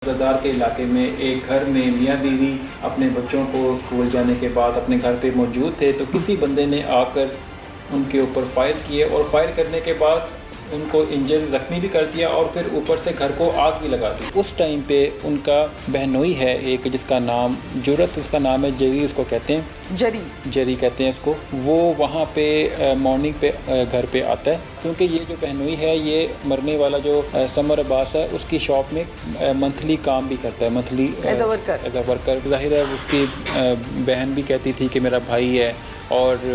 बाजार के इलाके में एक घर में मियाँ बीवी अपने बच्चों को स्कूल जाने के बाद अपने घर पे मौजूद थे तो किसी बंदे ने आकर उनके ऊपर फायर किए और फायर करने के बाद उनको इंजर ज़ख्मी भी कर दिया और फिर ऊपर से घर को आग भी लगा दी। उस टाइम पे उनका बहनोई है एक जिसका नाम जुरत, उसका नाम है जरी, उसको कहते हैं जरी कहते हैं इसको। वो वहाँ पे मॉर्निंग पे घर पे आता है क्योंकि ये जो बहनोई है ये मरने वाला जो समर अब्बास है उसकी शॉप में मंथली काम भी करता है, मंथली एज अ वर्कर। ज़ाहिर है उसकी बहन भी कहती थी कि मेरा भाई है और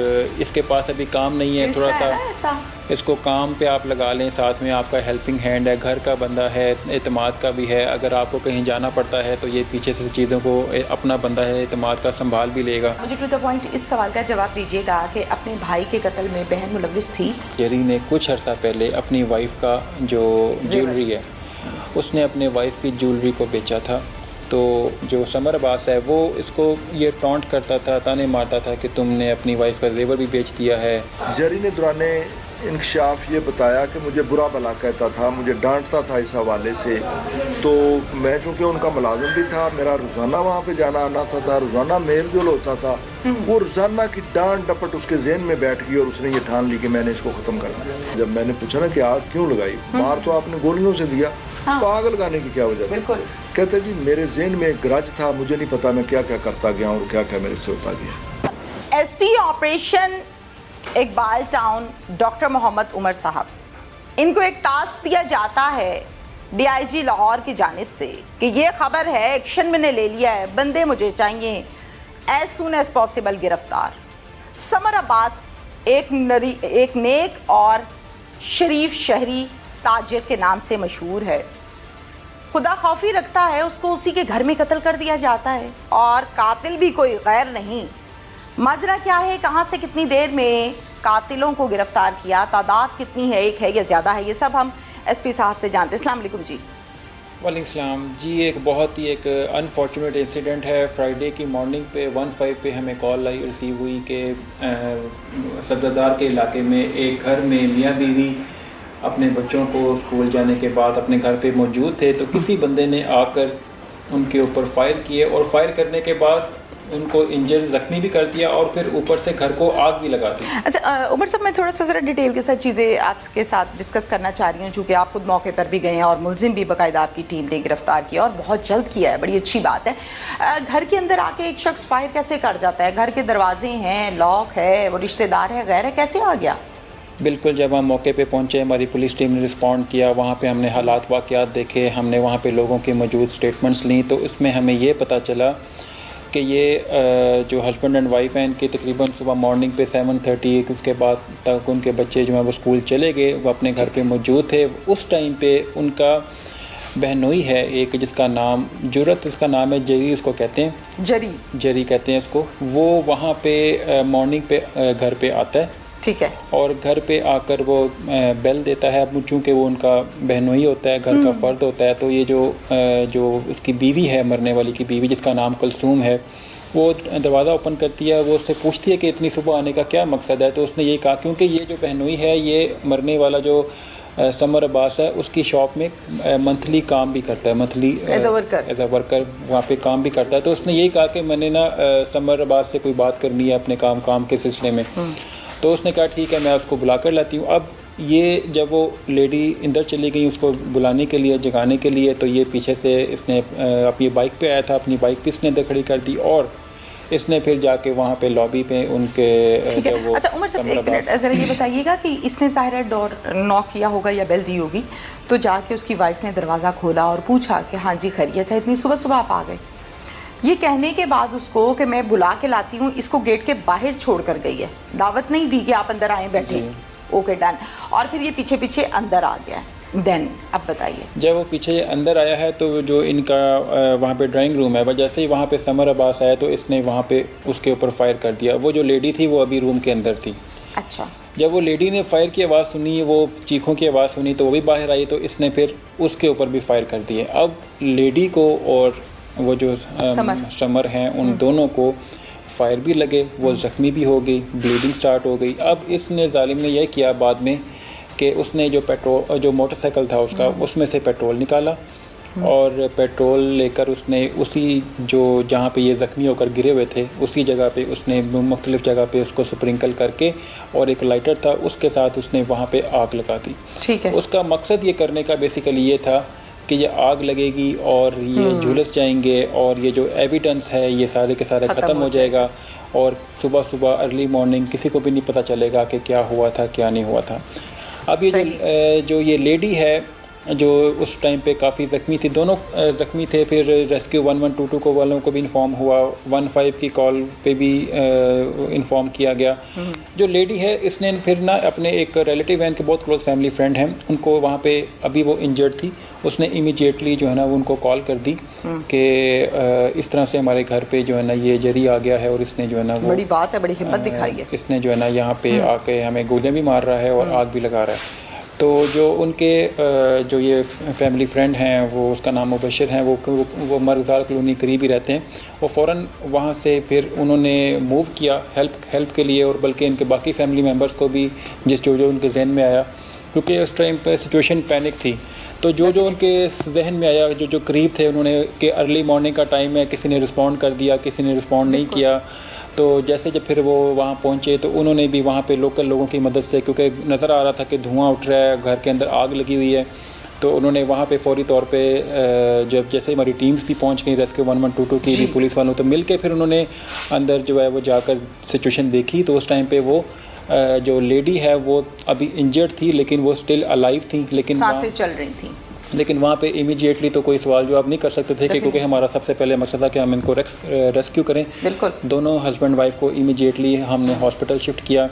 इसके पास अभी काम नहीं है, थोड़ा सा इसको काम पे आप लगा लें, साथ में आपका हेल्पिंग हैंड है, घर का बंदा है, एतमाद का भी है। अगर आपको कहीं जाना पड़ता है तो ये पीछे से चीज़ों को अपना बंदा है, एतमाद का संभाल भी लेगा। मुझे टू द पॉइंट इस सवाल का जवाब दीजिएगा कि अपने भाई के कत्ल में बहन मुलव्विस थी। जेरी ने कुछ अर्सा पहले अपनी वाइफ का जो ज्वेलरी है उसने अपने वाइफ की ज्वेलरी को बेचा था। तो जो समर अब्बास है वो इसको ये टॉन्ट करता था, ताने मारता था कि तुमने अपनी वाइफ का जेवर भी बेच दिया है। जेरी ने दौराने इंकशाफ ये बताया कि मुझे बुरा भला कहता था, मुझे डांटता था इस हवाले से। तो मैं चूँकि उनका मुलाजिम भी था, मेरा रोज़ाना वहाँ पे जाना आना था, रोज़ाना मेल जोल होता था। वो रोज़ाना की डांट डपट उसके जहन में बैठ गई और उसने ये ठान ली कि मैंने इसको ख़त्म करना है। जब मैंने पूछा ना कि आग क्यों लगाई, मार तो आपने गोलियों से दिया, तो आग लगाने की क्या वजह थी? कहते जी मेरे जहन में एक ग्रज था, मुझे नहीं पता मैं क्या क्या करता गया और क्या क्या मेरे से होता गया। SP operation Iqbal Town doctor Mohammad Umar साहब, इनको एक टास्क दिया जाता है DIG लाहौर की जानिब से कि ये खबर है, एक्शन मैंने ले लिया है, बंदे मुझे चाहिए एज सुन एज पॉसिबल गिरफ्तार। समर अब्बास एक नेक और शरीफ शहरी ताजिर के नाम से मशहूर है। खुदा खौफी रखता है, उसको उसी के घर में कत्ल कर दिया जाता है और कातिल भी कोई गैर नहीं। माजरा क्या है, कहाँ से कितनी देर में कातिलों को गिरफ्तार किया, तादाद कितनी है, एक है या ज़्यादा है, ये सब हम SP साहब से जानते हैं। अस्सलाम वालेकुम जी। वालेकुम सलाम जी। एक बहुत ही एक अनफॉर्चुनेट इंसिडेंट है। फ्राइडे की मॉर्निंग पे 1-5 पे हमें कॉल आई रिसीव हुई कि सदरबाजार के इलाके में एक घर में मियाँ बीवी अपने बच्चों को स्कूल जाने के बाद अपने घर पे मौजूद थे तो किसी बंदे ने आकर उनके ऊपर फायर किए और फायर करने के बाद उनको इंजर ज़ख्मी भी कर दिया और फिर ऊपर से घर को आग भी लगा दी। अच्छा उमर साहब, मैं थोड़ा सा ज़रा डिटेल के साथ चीज़ें आपके साथ डिस्कस करना चाह रही हूँ, चूँकि आप खुद मौके पर भी गए हैं और मुलजिम भी बाकायदा आपकी टीम ने गिरफ्तार किया और बहुत जल्द किया है, बड़ी अच्छी बात है। घर के अंदर आके एक शख्स फायर कैसे कर जाता है? घर के दरवाजे हैं, लॉक है, वो रिश्तेदार है, गैर है, कैसे आ गया? बिल्कुल, जब हम मौके पे पहुंचे हमारी पुलिस टीम ने रिस्पॉन्ड किया, वहाँ पे हमने हालात वाक़यात देखे, हमने वहाँ पे लोगों के मौजूद स्टेटमेंट्स ली तो इसमें हमें ये पता चला कि ये जो हस्बैंड एंड वाइफ हैं इनके तकरीबन सुबह मॉर्निंग पे 7:30 उसके बाद तक उनके बच्चे जो हैं वो स्कूल चले गए, वो अपने घर पे मौजूद थे। उस टाइम पे उनका बहनोई है एक जिसका नाम जुरत, उसका नाम है जरी, उसको कहते हैं जरी कहते हैं इसको। वो वहाँ पे मॉर्निंग पे घर पे आता है, ठीक है, और घर पे आकर वो बेल देता है। अब चूँकि वो उनका बहनोई होता है, घर का फ़र्द होता है, तो ये जो उसकी बीवी है, मरने वाली की बीवी जिसका नाम कुलसूम है, वो दरवाज़ा ओपन करती है। वो उससे पूछती है कि इतनी सुबह आने का क्या मकसद है? तो उसने ये कहा क्योंकि ये जो बहनोई है ये मरने वाला जो समर अब्बास है उसकी शॉप में मंथली काम भी करता है, मंथली एज अ वर्कर वहाँ पे काम भी करता है। तो उसने यही कहा कि मैंने ना समर अब्बास से कोई बात करनी है अपने काम के सिलसिले में। तो उसने कहा ठीक है, मैं उसको बुला कर लाती हूँ। अब ये जब वो लेडी अंदर चली गई उसको बुलाने के लिए, जगाने के लिए, तो ये पीछे से इसने अपनी बाइक पे आया था, अपनी बाइक पे इसने अंदर खड़ी कर दी और इसने फिर जाके वहाँ पे लॉबी पे उनके वो। अच्छा उमर साहब, एक मिनट ज़रा ये बताइएगा कि इसने ज़ाहिर डोर नॉक किया होगा या बेल दी होगी, तो जाके उसकी वाइफ ने दरवाज़ा खोला और पूछा कि हाँ जी खैरियत है, इतनी सुबह सुबह आप आ गए? ये कहने के बाद उसको कि मैं बुला के लाती हूँ, इसको गेट के बाहर छोड़ कर गई है, दावत नहीं दी कि आप अंदर आए बैठे, ओके डन, और फिर ये पीछे पीछे अंदर आ गया। देन अब बताइए, जब वो पीछे अंदर आया है तो जो इनका वहाँ पे ड्राइंग रूम है, वह जैसे ही वहाँ पे समर अब्बास आया तो इसने वहाँ पे उसके ऊपर फायर कर दिया। वो जो लेडी थी वो अभी रूम के अंदर थी। अच्छा, जब वो लेडी ने फायर की आवाज़ सुनी, वो चीखों की आवाज़ सुनी, तो वो भी बाहर आई तो इसने फिर उसके ऊपर भी फायर कर दिए। अब लेडी को और वो जो समर हैं उन दोनों को फायर भी लगे, वो ज़ख्मी भी हो गई, ब्लीडिंग स्टार्ट हो गई। अब इसने जालिम ने यह किया बाद में कि उसने जो मोटरसाइकिल था उसका, उसमें से पेट्रोल निकाला और पेट्रोल लेकर उसने उसी जो जहाँ पे ये ज़ख्मी होकर गिरे हुए थे उसी जगह पे उसने मुख्तलिफ़ जगह पे उसको स्प्रिंकल करके और एक लाइटर था उसके साथ उसने वहाँ पे आग लगा दी। ठीक है। उसका मकसद ये करने का बेसिकली ये था कि ये आग लगेगी और ये झुलस जाएंगे और ये जो एविडेंस है ये सारे के सारे ख़त्म हो जाएगा और सुबह सुबह अर्ली मॉर्निंग किसी को भी नहीं पता चलेगा कि क्या हुआ था क्या नहीं हुआ था। अब ये जो ये लेडी है जो उस टाइम पे काफ़ी ज़ख्मी थी, दोनों ज़ख्मी थे, फिर रेस्क्यू 1122 को वालों को भी इन्फॉर्म हुआ, 15 की कॉल पे भी इन्फॉर्म किया गया। जो लेडी है इसने फिर ना अपने एक रिलेटिव हैं, इनके बहुत क्लोज फैमिली फ्रेंड हैं, उनको वहाँ पे अभी वो इंजर्ड थी, उसने इमीडिएटली जो है ना वो उनको कॉल कर दी कि इस तरह से हमारे घर पे जो है ना ये जरी आ गया है और इसने जो है ना वो बड़ी बात है, बड़ी हिम्मत दिखाई है, इसने जो है ना यहाँ पे आके हमें गोलियाँ भी मार रहा है और आग भी लगा रहा है। तो जो उनके जो ये फैमिली फ्रेंड हैं वो उसका नाम मुबशर हैं, वो मरज़ार कॉलोनी करीब ही रहते हैं, वो फ़ौरन वहाँ से फिर उन्होंने मूव किया हेल्प के लिए और बल्कि इनके बाकी फैमिली मेम्बर्स को भी जो उनके जहन में आया, क्योंकि उस टाइम पे सिचुएशन पैनिक थी। तो जो उनके जहन में आया, जो करीब थे, उन्होंने कि अर्ली मॉर्निंग का टाइम है, किसी ने रिस्पॉन्ड कर दिया, किसी ने रिस्पॉन्ड नहीं किया। तो जैसे जब फिर वो वहाँ पहुँचे तो उन्होंने भी वहाँ पे लोकल लोगों की मदद से, क्योंकि नज़र आ रहा था कि धुआं उठ रहा है, घर के अंदर आग लगी हुई है, तो उन्होंने वहाँ पे फौरी तौर पे जब जैसे हमारी टीम्स भी पहुँच गई रेस्क्यू 1122 की भी पुलिस वालों, तो मिल के फिर उन्होंने अंदर जो है वो जाकर सिचुएशन देखी। तो उस टाइम पे वो जो लेडी है वो अभी इंजर्ड थी लेकिन वो स्टिल अलाइव थी, लेकिन सांसें चल रही थी, लेकिन वहाँ पे इमीडिएटली तो कोई सवाल जवाब नहीं कर सकते थे क्योंकि हमारा सबसे पहले मकसद था कि हम इनको रेस्क्यू करें। बिल्कुल। दोनों हस्बैंड वाइफ को इमीडिएटली हमने हॉस्पिटल शिफ्ट किया।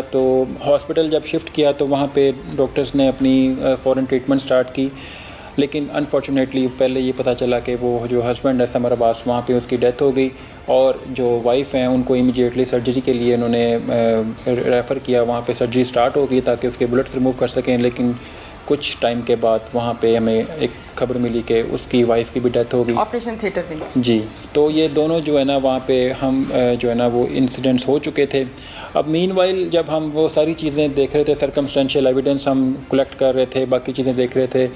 तो हॉस्पिटल जब शिफ्ट किया तो वहाँ पे डॉक्टर्स ने अपनी फ़ौरन ट्रीटमेंट स्टार्ट की, लेकिन अनफॉर्चुनेटली पहले ये पता चला कि वो जो हस्बैंड है समर अब्बास, वहाँ पे उसकी डेथ हो गई और जो वाइफ हैं उनको इमीडिएटली सर्जरी के लिए उन्होंने रेफ़र किया। वहाँ पे सर्जरी स्टार्ट हो गई ताकि उसके बुलेट्स रिमूव कर सकें, लेकिन कुछ टाइम के बाद वहाँ पे हमें एक खबर मिली कि उसकी वाइफ की भी डेथ हो गई ऑपरेशन थिएटर में। जी, तो ये दोनों जो है ना वहाँ पे हम जो है ना वो इंसिडेंट्स हो चुके थे। अब मीनवाइल जब हम वो सारी चीज़ें देख रहे थे, सर्कमस्टेंशियल एविडेंस हम कलेक्ट कर रहे थे, बाकी चीज़ें देख रहे थे,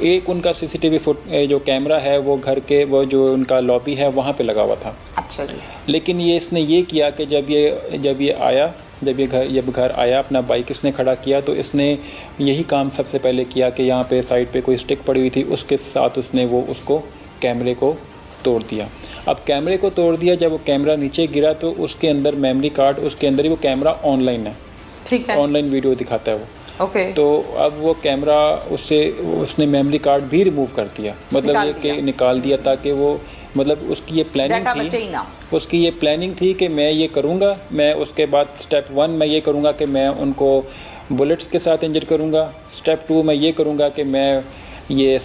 एक उनका सीसीटीवी जो कैमरा है वो घर के वो जो उनका लॉबी है वहाँ पे लगा हुआ था। अच्छा जी। लेकिन ये इसने ये किया कि जब घर आया अपना बाइक इसने खड़ा किया तो इसने यही काम सबसे पहले किया कि यहाँ पे साइड पे कोई स्टिक पड़ी हुई थी, उसके साथ उसने उसको कैमरे को तोड़ दिया। अब कैमरे को तोड़ दिया, जब वो कैमरा नीचे गिरा तो उसके अंदर मेमोरी कार्ड, उसके अंदर ही वो कैमरा ऑनलाइन है, ठीक है, ऑनलाइन वीडियो दिखाता है वो। ओके। तो अब वो कैमरा उसने मेमोरी कार्ड भी रिमूव कर दिया, मतलब ये कि निकाल दिया ताकि वो मतलब उसकी ये प्लानिंग थी कि मैं ये करूँगा, मैं उसके बाद स्टेप 1 मैं ये करूँगा कि मैं उनको बुलेट्स के साथ इंजर करूँगा, स्टेप 2 मैं ये करूँगा कि मैं ये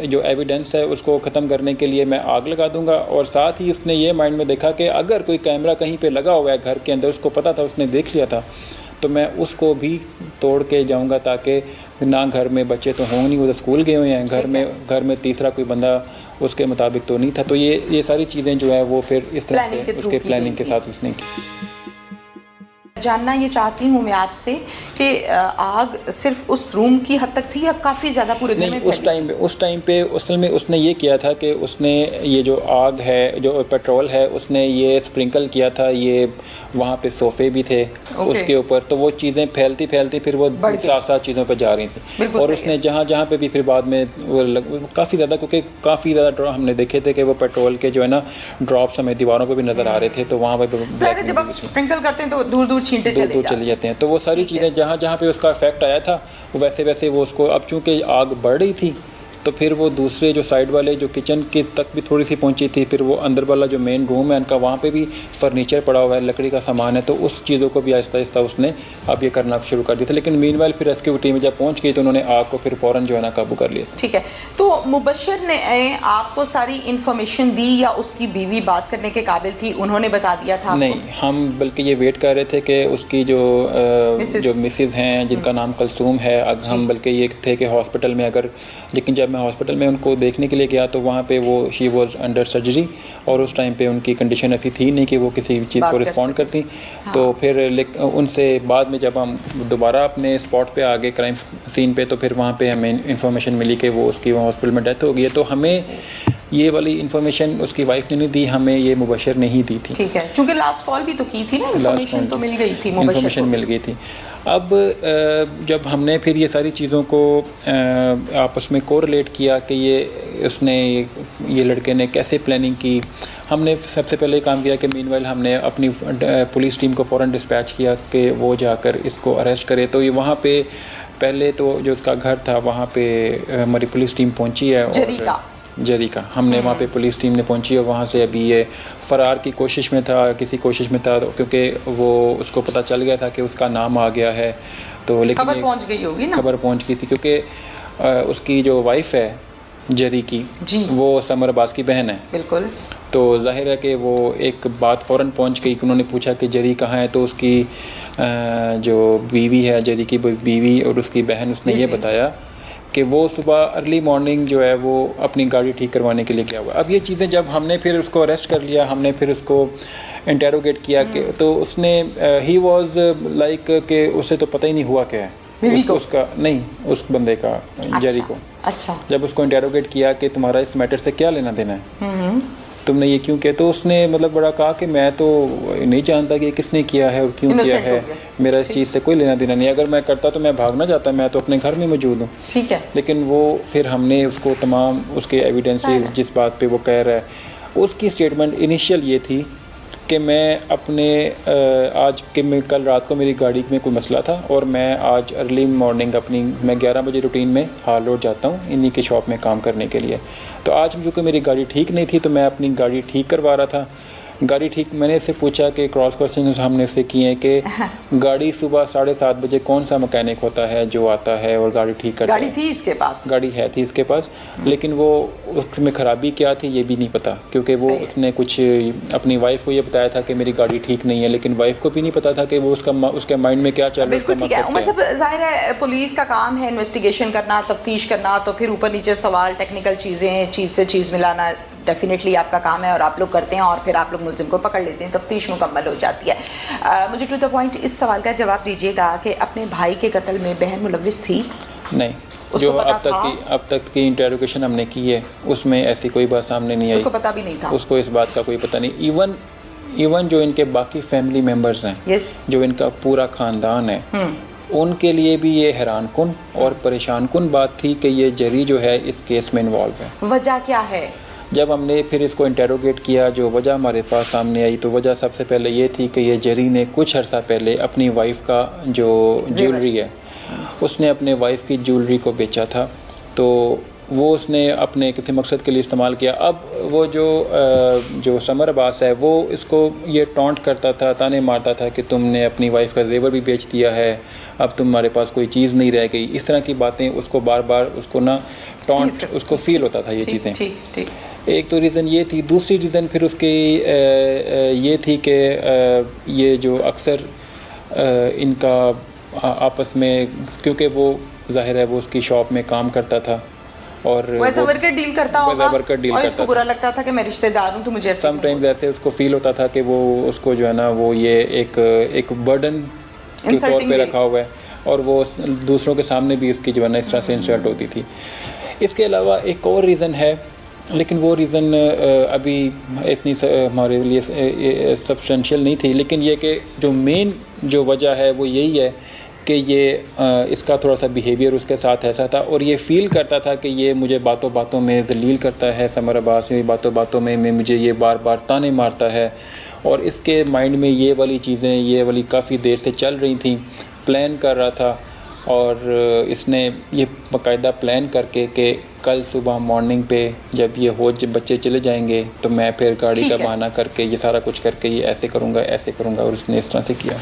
जो एविडेंस है उसको ख़त्म करने के लिए मैं आग लगा दूँगा। और साथ ही उसने ये माइंड में देखा कि अगर कोई कैमरा कहीं पे लगा हुआ है घर के अंदर, उसको पता था, उसने देख लिया था, तो मैं उसको भी तोड़ के जाऊंगा ताकि ना घर में बच्चे तो होंगे नहीं, वो तो स्कूल गए हुए हैं, घर में तीसरा कोई बंदा उसके मुताबिक तो नहीं था। तो ये सारी चीज़ें जो है वो फिर इस तरह से उसके प्लानिंग के साथ उसने की। जानना ये चाहती हूँ मैं आपसे कि आग सिर्फ उस रूम की हद तक थी या काफ़ी ज़्यादा पूरे दिन में? उस टाइम पे असल में उसने ये किया था कि उसने ये जो आग है, जो पेट्रोल है, उसने ये स्प्रिंकल किया था, ये वहाँ पे सोफ़े भी थे उसके ऊपर, तो वो चीज़ें फैलती फिर वो साथ चीज़ों पर जा रही थी। और उसने जहाँ पे भी फिर बाद में वो काफ़ी ज़्यादा, क्योंकि काफ़ी ज़्यादा हमने देखे थे कि वो पेट्रोल के जो है ना ड्रॉप्स हमें दीवारों पर भी नज़र आ रहे थे, तो वहाँ पर जब आप स्प्रिंकल करते हैं तो दूर छींटे चले जाते हैं। तो वो सारी चीज़ें जहाँ पे उसका इफेक्ट आया था वैसे वो उसको, अब चूँकि आग बढ़ रही थी तो फिर वो दूसरे जो साइड वाले जो किचन के तक भी थोड़ी सी पहुंची थी, फिर वो अंदर वाला जो मेन रूम है उनका, वहाँ पे भी फर्नीचर पड़ा हुआ है, लकड़ी का सामान है, तो उस चीज़ों को भी आहिस्ता आहिस्ता उसने अब ये करना शुरू कर दिया था। लेकिन मीनवाइल फिर रेस्क्यू टीम जब पहुँच गई तो उन्होंने आग को फिर फ़ौरन जो है ना काबू कर लिया। ठीक है, तो मुबशर ने आपको सारी इन्फॉर्मेशन दी या उसकी बीवी बात करने के काबिल थी, उन्होंने बता दिया था? नहीं, हम बल्कि ये वेट कर रहे थे कि उसकी जो मिसेज़ हैं जिनका नाम कलसूम है, हम बल्कि ये थे कि हॉस्पिटल में अगर, लेकिन जब मैं हॉस्पिटल में उनको देखने के लिए गया तो वहाँ पे वो शी वाज अंडर सर्जरी और उस टाइम पे उनकी कंडीशन ऐसी थी नहीं कि वो किसी चीज़ को रिस्पॉन्ड करती। हाँ। तो फिर उनसे बाद में जब हम दोबारा अपने स्पॉट पे आ गए क्राइम सीन पे, तो फिर वहाँ पे हमें इंफॉर्मेशन मिली कि वो उसकी वहाँ हॉस्पिटल में डेथ हो गई है। तो हमें ये वाली इन्फॉर्मेशन उसकी वाइफ ने नहीं दी, हमें ये मुबशर नहीं दी थी। ठीक है, क्योंकि लास्ट कॉल भी तो की थी ना, इन्फॉर्मेशन तो मिल गई थी, इन्फॉर्मेशन मिल गई थी। अब जब हमने फिर ये सारी चीज़ों को आपस में कोरिलेट किया कि ये लड़के ने कैसे प्लानिंग की, हमने सबसे पहले काम किया कि मीनवाइल हमने अपनी पुलिस टीम को फ़ौरन डिस्पैच किया कि वो जाकर इसको अरेस्ट करे। तो ये वहाँ पे पहले तो जो उसका घर था वहाँ पे हमारी पुलिस टीम पहुँची है और जरीका हमने वहाँ पे पुलिस टीम ने पहुंची और वहाँ से अभी ये फ़रार की कोशिश में था, किसी कोशिश में था, तो क्योंकि वो उसको पता चल गया था कि उसका नाम आ गया है। तो लेकिन खबर पहुंच गई होगी ना, खबर पहुंच गई थी क्योंकि उसकी जो वाइफ है जरी की जी, वो समर अब्बास की बहन है। बिल्कुल। तो जाहिर है कि वो एक बात फ़ौरन पहुंच गई। उन्होंने पूछा कि जरी कहाँ है, तो उसकी जो बीवी है, जरी की बीवी और उसकी बहन, उसने ये बताया कि वो सुबह अर्ली मॉर्निंग जो है वो अपनी गाड़ी ठीक करवाने के लिए गया हुआ। अब ये चीज़ें जब हमने फिर उसको अरेस्ट कर लिया, हमने फिर उसको इंटेरोगेट किया कि तो उसने ही वाज लाइक कि उसे तो पता ही नहीं हुआ क्या है उसका नहीं, उस बंदे का, जरी को। अच्छा। जब उसको इंटेरोगेट किया कि तुम्हारा इस मैटर से क्या लेना देना है, तुमने ये क्यों किया, तो उसने मतलब बड़ा कहा कि मैं तो नहीं जानता कि किसने किया है और क्यों किया है, मेरा इस चीज़ से कोई लेना देना नहीं, अगर मैं करता तो मैं भाग ना जाता, मैं तो अपने घर में मौजूद हूँ। ठीक है। लेकिन वो फिर हमने उसको तमाम उसके एविडेंसेस, जिस बात पे वो कह रहा है, उसकी स्टेटमेंट इनिशियल ये थी कि मैं अपने कल रात को मेरी गाड़ी में कोई मसला था और मैं आज अर्ली मॉर्निंग मैं 11 बजे रूटीन में हाल रोड जाता हूँ इन्हीं की शॉप में काम करने के लिए। तो आज क्योंकि मेरी गाड़ी ठीक नहीं थी तो मैं अपनी गाड़ी ठीक करवा रहा था। गाड़ी ठीक, मैंने इससे पूछा कि क्रॉस क्वेश्चन हमने इससे किए हैं कि गाड़ी सुबह 7:30 बजे कौन सा मैकेनिक होता है जो आता है और गाड़ी ठीक करता है। गाड़ी थी इसके पास, गाड़ी थी इसके पास, लेकिन वो उसमें ख़राबी क्या थी ये भी नहीं पता, क्योंकि वो उसने कुछ अपनी वाइफ को ये बताया था कि मेरी गाड़ी ठीक नहीं है, लेकिन वाइफ को भी नहीं पता था कि वो उसके माइंड में क्या चल रहा है। बिल्कुल ठीक है उमर साहब, जाहिर है पुलिस का काम है इन्वेस्टिगेशन करना, तफ्तीश करना, तो फिर ऊपर नीचे सवाल, टेक्निकल चीज़ें, चीज़ से चीज़ मिलाना डेफिनेटली आपका काम है और आप लोग करते हैं और फिर आप लोग मुलजिम को पकड़ लेते हैं, तफ्तीश मुकम्मल हो जाती है। मुझे टू द पॉइंट इस सवाल का जवाब दीजिएगा कि अपने भाई के कत्ल में बहन मुलव्विस थी? नहीं, जो अब तक की इंटेरोगेशन हमने की है उसमें ऐसी कोई बात सामने नहीं आई, उसको पता भी नहीं था, उसको इस बात का कोई पता नहीं। इवन जो इनके बाकी फैमिली मेम्बर्स हैं, जो इनका पूरा ख़ानदान है, उनके लिए भी ये हैरान कुन और परेशान कुन बात थी कि ये जरी जो है इस केस में इन्वॉल्व है। वजह क्या है? जब हमने फिर इसको इंटेरोगेट किया, जो वजह हमारे पास सामने आई, तो वजह सबसे पहले ये थी कि ये जरी ने कुछ अर्सा पहले अपनी वाइफ का जो ज्वेलरी है, उसने अपने वाइफ की ज्वेलरी को बेचा था, तो वो उसने अपने किसी मकसद के लिए इस्तेमाल किया। अब वो जो समर अब्बास है वो इसको ये टॉन्ट करता था, ताने मारता था कि तुमने अपनी वाइफ का जेवर भी बेच दिया है, अब तुम्हारे पास कोई चीज़ नहीं रह गई। इस तरह की बातें उसको बार बार उसको ना टॉन्ट उसको फील होता था ये चीज़ें। एक तो रीज़न ये थी। दूसरी रीज़न फिर उसकी ये थी कि ये जो अक्सर इनका आपस में, क्योंकि वो जाहिर है वो उसकी शॉप में काम करता था और वैसा वर्कर डील करता होगा और इसको बुरा लगता था कि मैं रिश्तेदार हूँ तो मुझे समटाइम्स ऐसे उसको फील होता था कि वो उसको जो है ना वो ये एक बर्डन के तौर पे रखा हुआ है और वो दूसरों के सामने भी इसकी जो है ना इस तरह से इंसल्ट होती थी। इसके अलावा एक और रीज़न है, लेकिन वो रीज़न अभी इतनी हमारे लिए सब्सटेंशियल नहीं थी, लेकिन ये कि जो मेन जो वजह है वो यही है कि ये इसका थोड़ा सा बिहेवियर उसके साथ ऐसा था और ये फ़ील करता था कि ये मुझे बातों बातों में ज़लील करता है, समर अब्बास में बातों बातों में मुझे ये बार बार ताने मारता है, और इसके माइंड में ये वाली चीज़ें ये वाली काफ़ी देर से चल रही थी, प्लान कर रहा था। और इसने ये बाकायदा प्लान करके कि कल सुबह मॉर्निंग पे जब बच्चे चले जाएंगे तो मैं फिर गाड़ी का बहाना करके ये सारा कुछ करके ये ऐसे करूँगा और उसने इस तरह से किया।